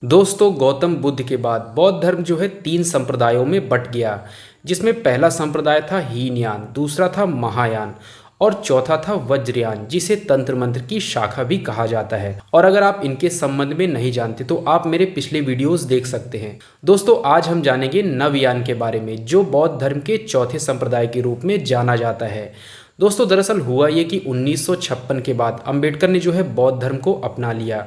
दोस्तों, गौतम बुद्ध के बाद बौद्ध धर्म जो है तीन संप्रदायों में बट गया। जिसमें पहला संप्रदाय था हीनयान, दूसरा था महायान और चौथा था वज्रयान, जिसे तंत्र मंत्र की शाखा भी कहा जाता है। और अगर आप इनके संबंध में नहीं जानते तो आप मेरे पिछले वीडियोस देख सकते हैं। दोस्तों, आज हम जानेंगे नवयान के बारे में, जो बौद्ध धर्म के चौथे संप्रदाय के रूप में जाना जाता है। दोस्तों, दरअसल हुआ ये कि 1956 के बाद अंबेडकर ने जो है बौद्ध धर्म को अपना लिया।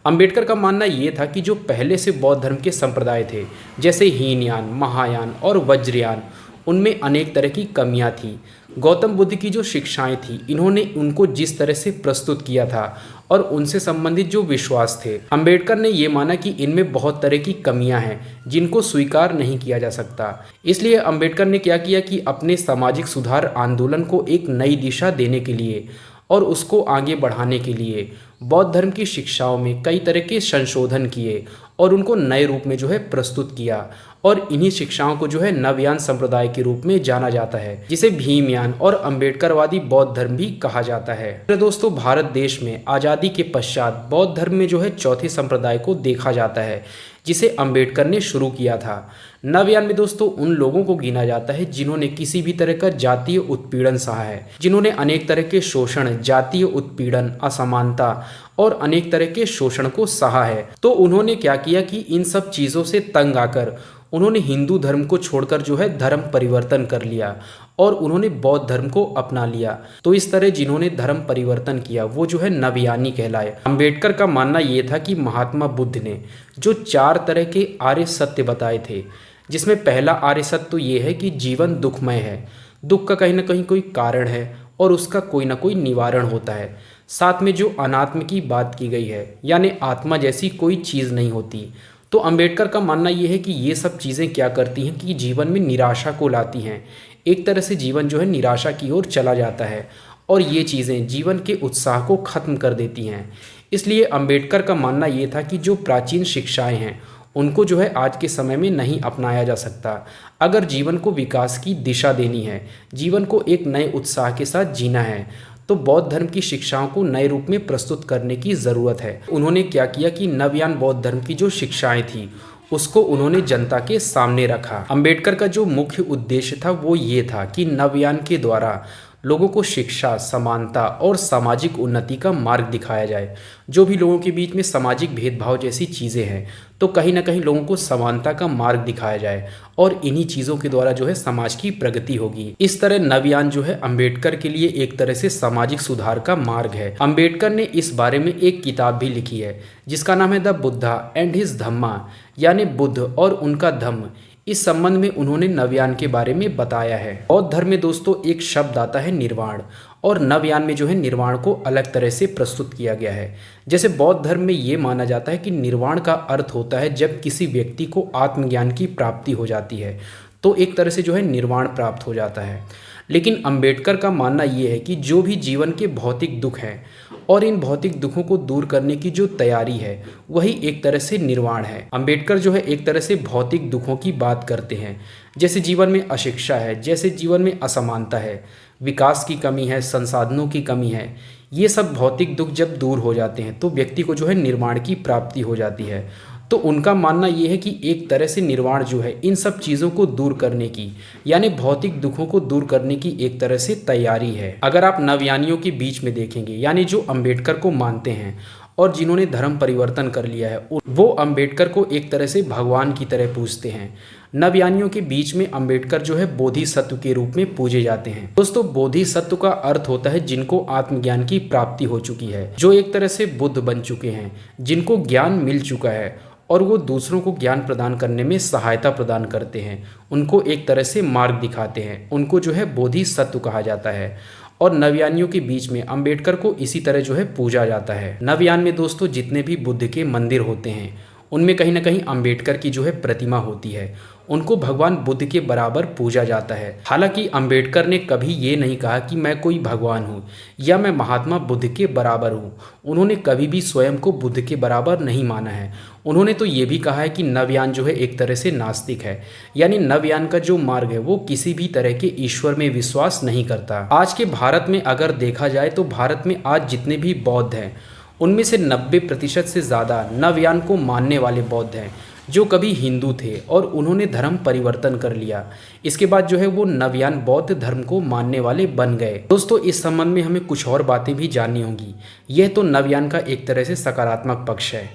अंबेडकर का मानना ये था कि जो पहले से बौद्ध धर्म के संप्रदाय थे, जैसे हीनयान, महायान और वज्रयान, उनमें अनेक तरह की कमियां थी। गौतम बुद्ध की जो शिक्षाएं थी, इन्होंने उनको जिस तरह से प्रस्तुत किया था और उनसे संबंधित जो विश्वास थे, अंबेडकर ने ये माना कि इनमें बहुत तरह की कमियां हैं जिनको स्वीकार नहीं किया जा सकता। इसलिए अंबेडकर ने क्या किया कि अपने सामाजिक सुधार आंदोलन को एक नई दिशा देने के लिए और उसको आगे बढ़ाने के लिए बौद्ध धर्म की शिक्षाओं में कई तरह के संशोधन किए और उनको नए रूप में जो है प्रस्तुत किया। और इन्हीं शिक्षाओं को जो है नवयान संप्रदाय के रूप में जाना जाता है, जिसे भीमयान और अंबेडकरवादी बौद्ध धर्म भी कहा जाता है। तो दोस्तों, भारत देश में आज़ादी के पश्चात बौद्ध धर्म में जो है चौथे संप्रदाय को देखा जाता है, जिसे अंबेडकर ने शुरू किया था। नवयान में दोस्तों उन लोगों को गिना जाता है जिन्होंने किसी भी तरह का जातीय उत्पीड़न सहा है, जिन्होंने अनेक तरह के शोषण, जातीय उत्पीड़न, असमानता और अनेक तरह के शोषण को सहा है। तो उन्होंने क्या किया कि इन सब चीज़ों से तंग आकर उन्होंने हिंदू धर्म को छोड़कर जो है धर्म परिवर्तन कर लिया और उन्होंने बौद्ध धर्म को अपना लिया। तो इस तरह जिन्होंने धर्म परिवर्तन किया वो जो है नवयानी कहलाए। अंबेडकर का मानना ये था कि महात्मा बुद्ध ने जो 4 तरह के आर्य सत्य बताए थे, जिसमें पहला आर्य सत्य तो ये है कि जीवन दुखमय है, दुख का कहीं ना कहीं कोई कारण है और उसका कोई ना कोई निवारण होता है। साथ में जो अनात्म की बात की गई है, यानी आत्मा जैसी कोई चीज़ नहीं होती। तो अंबेडकर का मानना यह है कि ये सब चीज़ें क्या करती हैं कि जीवन में निराशा को लाती हैं। एक तरह से जीवन जो है निराशा की ओर चला जाता है और ये चीज़ें जीवन के उत्साह को ख़त्म कर देती हैं। इसलिए अंबेडकर का मानना ये था कि जो प्राचीन शिक्षाएं हैं उनको जो है आज के समय में नहीं अपनाया जा सकता। अगर जीवन को विकास की दिशा देनी है, जीवन को एक नए उत्साह के साथ जीना है, तो बौद्ध धर्म की शिक्षाओं को नए रूप में प्रस्तुत करने की ज़रूरत है। उन्होंने क्या किया कि नवयान बौद्ध धर्म की जो शिक्षाएं थी उसको उन्होंने जनता के सामने रखा। अंबेडकर का जो मुख्य उद्देश्य था वो ये था कि नवयान के द्वारा लोगों को शिक्षा, समानता और सामाजिक उन्नति का मार्ग दिखाया जाए। जो भी लोगों के बीच में सामाजिक भेदभाव जैसी चीज़ें हैं, तो कहीं ना कहीं लोगों को समानता का मार्ग दिखाया जाए और इन्हीं चीज़ों के द्वारा जो है समाज की प्रगति होगी। इस तरह नवयान जो है अंबेडकर के लिए एक तरह से सामाजिक सुधार का मार्ग है। अंबेडकर ने इस बारे में एक किताब भी लिखी है जिसका नाम है द बुद्धा एंड हिज धम्मा, यानी बुद्ध और उनका धम्म। इस संबंध में उन्होंने नवयान के बारे में बताया है। बौद्ध धर्म में दोस्तों एक शब्द आता है निर्वाण, और नवयान में जो है निर्वाण को अलग तरह से प्रस्तुत किया गया है। जैसे बौद्ध धर्म में ये माना जाता है कि निर्वाण का अर्थ होता है जब किसी व्यक्ति को आत्मज्ञान की प्राप्ति हो जाती है, तो एक तरह से जो है निर्वाण प्राप्त हो जाता है। लेकिन अंबेडकर का मानना ये है कि जो भी जीवन के भौतिक दुख हैं और इन भौतिक दुखों को दूर करने की जो तैयारी है वही एक तरह से निर्वाण है। अंबेडकर जो है एक तरह से भौतिक दुखों की बात करते हैं, जैसे जीवन में अशिक्षा है, जैसे जीवन में असमानता है, विकास की कमी है, संसाधनों की कमी है। ये सब भौतिक दुख जब दूर हो जाते हैं तो व्यक्ति को जो है निर्वाण की प्राप्ति हो जाती है। तो उनका मानना ये है कि एक तरह से निर्वाण जो है इन सब चीज़ों को दूर करने की, यानी भौतिक दुखों को दूर करने की एक तरह से तैयारी है। अगर आप नवयानियों के बीच में देखेंगे, यानी जो अंबेडकर को मानते हैं और जिन्होंने धर्म परिवर्तन कर लिया है, वो अंबेडकर को एक तरह से भगवान की तरह पूजते हैं। नवयानियों के बीच में अंबेडकर जो है बोधिसत्व के रूप में पूजे जाते हैं। दोस्तों, बोधिसत्व का अर्थ होता है जिनको आत्मज्ञान की प्राप्ति हो चुकी है, जो एक तरह से बुद्ध बन चुके हैं, जिनको ज्ञान मिल चुका है और वो दूसरों को ज्ञान प्रदान करने में सहायता प्रदान करते हैं, उनको एक तरह से मार्ग दिखाते हैं। उनको जो है बोधिसत्व कहा जाता है। और नवयानियों के बीच में अंबेडकर को इसी तरह जो है पूजा जाता है। नवयान में दोस्तों जितने भी बुद्ध के मंदिर होते हैं उनमें कहीं ना कहीं अंबेडकर की जो है प्रतिमा होती है, उनको भगवान बुद्ध के बराबर पूजा जाता है। हालांकि अंबेडकर ने कभी ये नहीं कहा कि मैं कोई भगवान हूँ या मैं महात्मा बुद्ध के बराबर हूँ। उन्होंने कभी भी स्वयं को बुद्ध के बराबर नहीं माना है। उन्होंने तो ये भी कहा है कि नवयान जो है एक तरह से नास्तिक है, यानी नवयान का जो मार्ग है वो किसी भी तरह के ईश्वर में विश्वास नहीं करता। आज के भारत में अगर देखा जाए तो भारत में आज जितने भी बौद्ध हैं उनमें से 90% से ज़्यादा नवयान को मानने वाले बौद्ध हैं जो कभी हिंदू थे और उन्होंने धर्म परिवर्तन कर लिया। इसके बाद जो है वो नवयान बौद्ध धर्म को मानने वाले बन गए। दोस्तों, इस संबंध में हमें कुछ और बातें भी जाननी होंगी। यह तो नवयान का एक तरह से सकारात्मक पक्ष है।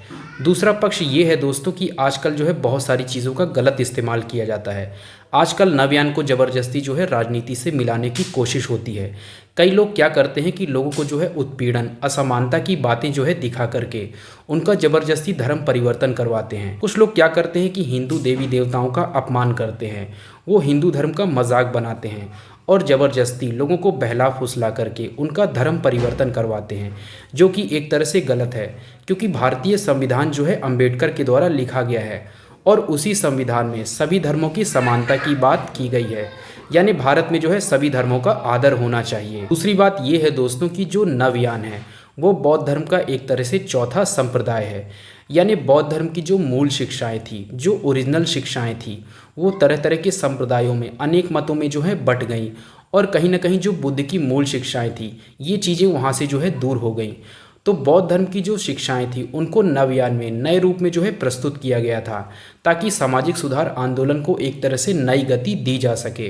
दूसरा पक्ष ये है दोस्तों कि आजकल जो है बहुत सारी चीज़ों का गलत इस्तेमाल किया जाता है। आजकल नवयान को ज़बरदस्ती जो है राजनीति से मिलाने की कोशिश होती है। कई लोग क्या करते हैं कि लोगों को जो है उत्पीड़न, असमानता की बातें जो है दिखा करके उनका ज़बरदस्ती धर्म परिवर्तन करवाते हैं। कुछ लोग क्या करते हैं कि हिंदू देवी देवताओं का अपमान करते हैं, वो हिंदू धर्म का मजाक बनाते हैं और ज़बरदस्ती लोगों को बहला फुसला करके उनका धर्म परिवर्तन करवाते हैं, जो कि एक तरह से गलत है। क्योंकि भारतीय संविधान जो है अम्बेडकर के द्वारा लिखा गया है और उसी संविधान में सभी धर्मों की समानता की बात की गई है, यानी भारत में जो है सभी धर्मों का आदर होना चाहिए। दूसरी बात यह है दोस्तों कि जो नवयान है वो बौद्ध धर्म का एक तरह से चौथा संप्रदाय है। यानी बौद्ध धर्म की जो मूल शिक्षाएं थी, जो ओरिजिनल शिक्षाएं थी, वो तरह तरह के संप्रदायों में, अनेक मतों में जो है बट गई और कहीं ना कहीं जो बुद्ध की मूल शिक्षाएं थी, ये चीज़ें वहाँ से जो है दूर हो गई। तो बौद्ध धर्म की जो शिक्षाएं थी उनको नवयान में नए रूप में जो है प्रस्तुत किया गया था, ताकि सामाजिक सुधार आंदोलन को एक तरह से नई गति दी जा सके।